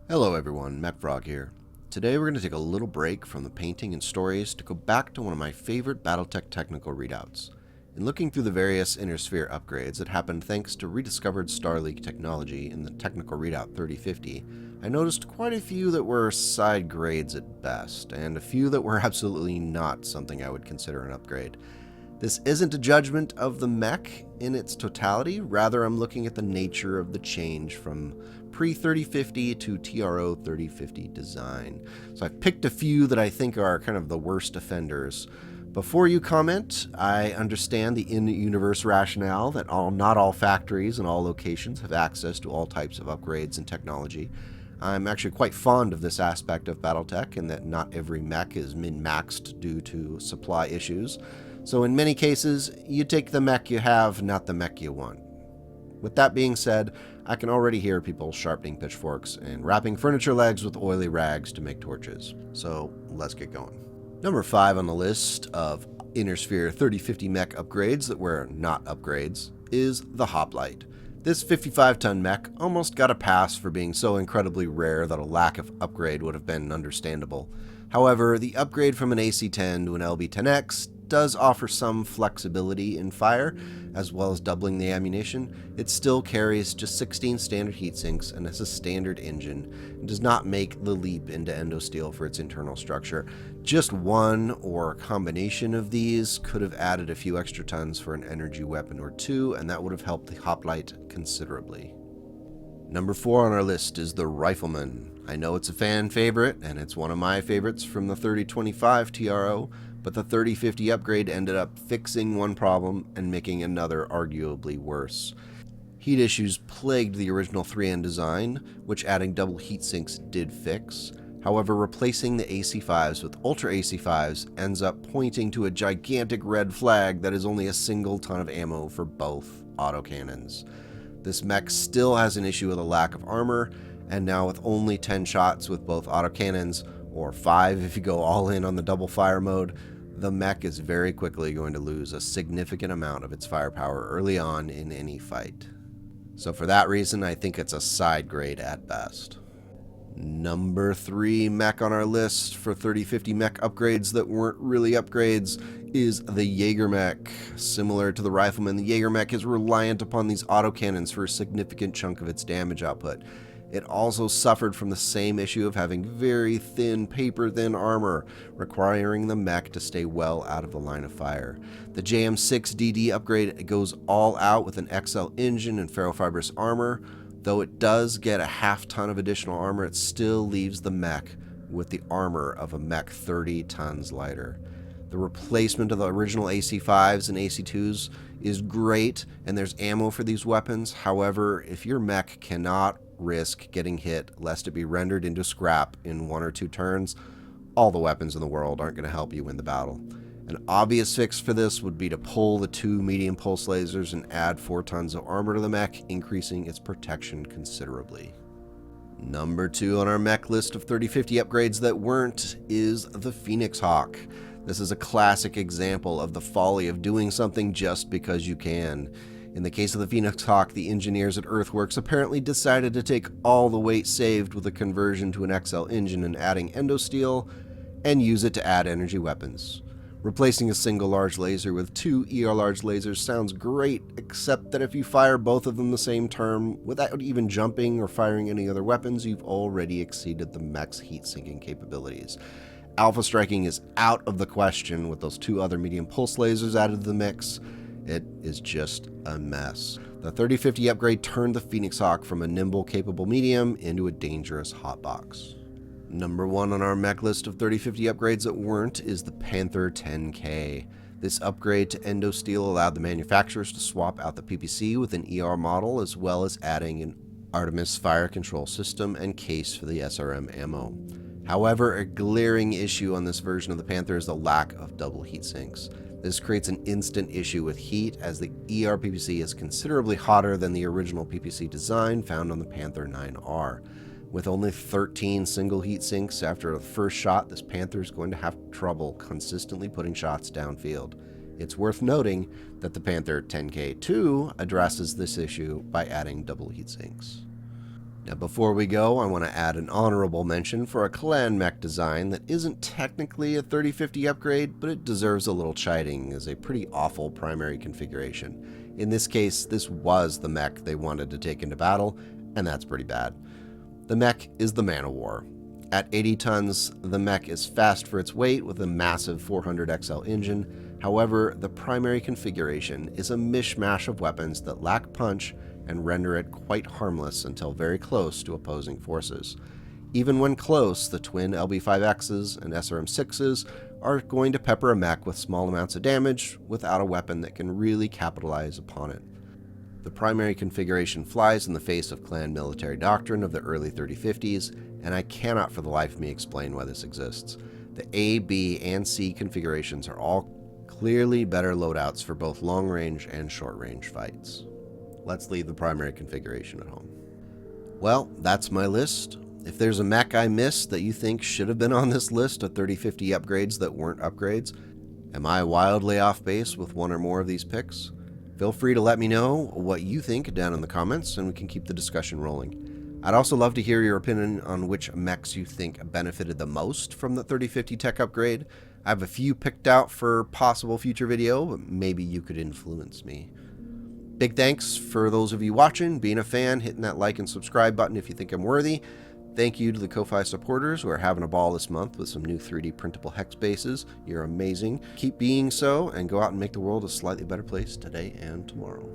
Hello everyone, MechFrog here. Today we're going to take a little break from the painting and stories to go back to one of my favorite Battletech Technical Readouts. In looking through the various Inner Sphere upgrades that happened thanks to rediscovered Starleak technology in the Technical Readout 3050, I noticed quite a few that were side grades at best, and a few that were absolutely not something I would consider an upgrade. This isn't a judgment of the mech in its totality, rather I'm looking at the nature of the change from pre-3050 to TRO 3050 design. So I've picked a few that I think are kind of the worst offenders. Before you comment, I understand the in-universe rationale that not all factories and all locations have access to all types of upgrades and technology. I'm actually quite fond of this aspect of Battletech, and that not every mech is min-maxed due to supply issues. So in many cases, you take the mech you have, not the mech you want. With that being said, I can already hear people sharpening pitchforks and wrapping furniture legs with oily rags to make torches. So let's get going. Number 5 on the list of Inner Sphere 3050 mech upgrades that were not upgrades is the Hoplite. This 55-ton mech almost got a pass for being so incredibly rare that a lack of upgrade would have been understandable. However, the upgrade from an AC-10 to an LB-10X does offer some flexibility in fire, as well as doubling the ammunition. It still carries just 16 standard heatsinks and has a standard engine, and does not make the leap into endosteel for its internal structure. Just one or a combination of these could have added a few extra tons for an energy weapon or two, and that would have helped the Hoplite considerably. Number 4 on our list is the Rifleman. I know it's a fan favorite, and it's one of my favorites from the 3025 TRO, but the 3050 upgrade ended up fixing one problem and making another arguably worse. Heat issues plagued the original 3N design, which adding double heat sinks did fix. However, replacing the AC5s with Ultra AC5s ends up pointing to a gigantic red flag that is only a single ton of ammo for both autocannons. This mech still has an issue with a lack of armor, and now with only 10 shots with both autocannons, or 5 if you go all in on the double fire mode, the mech is very quickly going to lose a significant amount of its firepower early on in any fight. So for that reason, I think it's a side grade at best. Number 3 mech on our list for 3050 mech upgrades that weren't really upgrades is the Jagermec. Similar to the Rifleman, the Jagermec is reliant upon these autocannons for a significant chunk of its damage output. It also suffered from the same issue of having very thin, paper-thin armor, requiring the mech to stay well out of the line of fire. The JM6DD upgrade goes all out with an XL engine and ferrofibrous armor. Though it does get a half ton of additional armor, it still leaves the mech with the armor of a mech 30 tons lighter. The replacement of the original AC5s and AC2s is great, and there's ammo for these weapons. However, if your mech cannot risk getting hit lest it be rendered into scrap in 1 or 2 turns, all the weapons in the world aren't going to help you win the battle. An obvious fix for this would be to pull the 2 medium pulse lasers and add 4 tons of armor to the mech, increasing its protection considerably. Number 2 on our mech list of 3050 upgrades that weren't is the Phoenix Hawk. This is a classic example of the folly of doing something just because you can. In the case of the Phoenix Hawk, the engineers at Earthworks apparently decided to take all the weight saved with a conversion to an XL engine and adding endosteel, and use it to add energy weapons. Replacing a single large laser with 2 ER large lasers sounds great, except that if you fire both of them the same turn without even jumping or firing any other weapons, you've already exceeded the mech's heat sinking capabilities. Alpha striking is out of the question with those 2 other medium pulse lasers added to the mix. It is just a mess. The 3050 upgrade turned the Phoenix Hawk from a nimble, capable medium into a dangerous hotbox. Number 1 on our mech list of 3050 upgrades that weren't is the Panther 10K. This upgrade to endosteel allowed the manufacturers to swap out the PPC with an ER model, as well as adding an Artemis fire control system and case for the SRM ammo. However, a glaring issue on this version of the Panther is the lack of double heat sinks. This creates an instant issue with heat, as the ER PPC is considerably hotter than the original PPC design found on the Panther 9R. With only 13 single heat sinks after the first shot, this Panther is going to have trouble consistently putting shots downfield. It's worth noting that the Panther 10K2 addresses this issue by adding double heat sinks. Now before we go, I want to add an honorable mention for a clan mech design that isn't technically a 3050 upgrade, but it deserves a little chiding as a pretty awful primary configuration. In this case, this was the mech they wanted to take into battle, and that's pretty bad. The mech is the Man of War. At 80 tons, the mech is fast for its weight with a massive 400XL engine. However, the primary configuration is a mishmash of weapons that lack punch and render it quite harmless until very close to opposing forces. Even when close, the twin LB5Xs and SRM6s are going to pepper a mech with small amounts of damage without a weapon that can really capitalize upon it. The primary configuration flies in the face of clan military doctrine of the early 3050s, and I cannot for the life of me explain why this exists. The A, B, and C configurations are all clearly better loadouts for both long-range and short-range fights. Let's leave the primary configuration at home. Well, that's my list. If there's a mech I missed that you think should have been on this list of 3050 upgrades that weren't upgrades, am I wildly off base with one or more of these picks? Feel free to let me know what you think down in the comments, and we can keep the discussion rolling. I'd also love to hear your opinion on which mechs you think benefited the most from the 3050 tech upgrade. I have a few picked out for possible future video, but maybe you could influence me. Big thanks for those of you watching, being a fan, hitting that like and subscribe button if you think I'm worthy. Thank you to the Ko-Fi supporters who are having a ball this month with some new 3D printable hex bases. You're amazing. Keep being so, and go out and make the world a slightly better place today and tomorrow.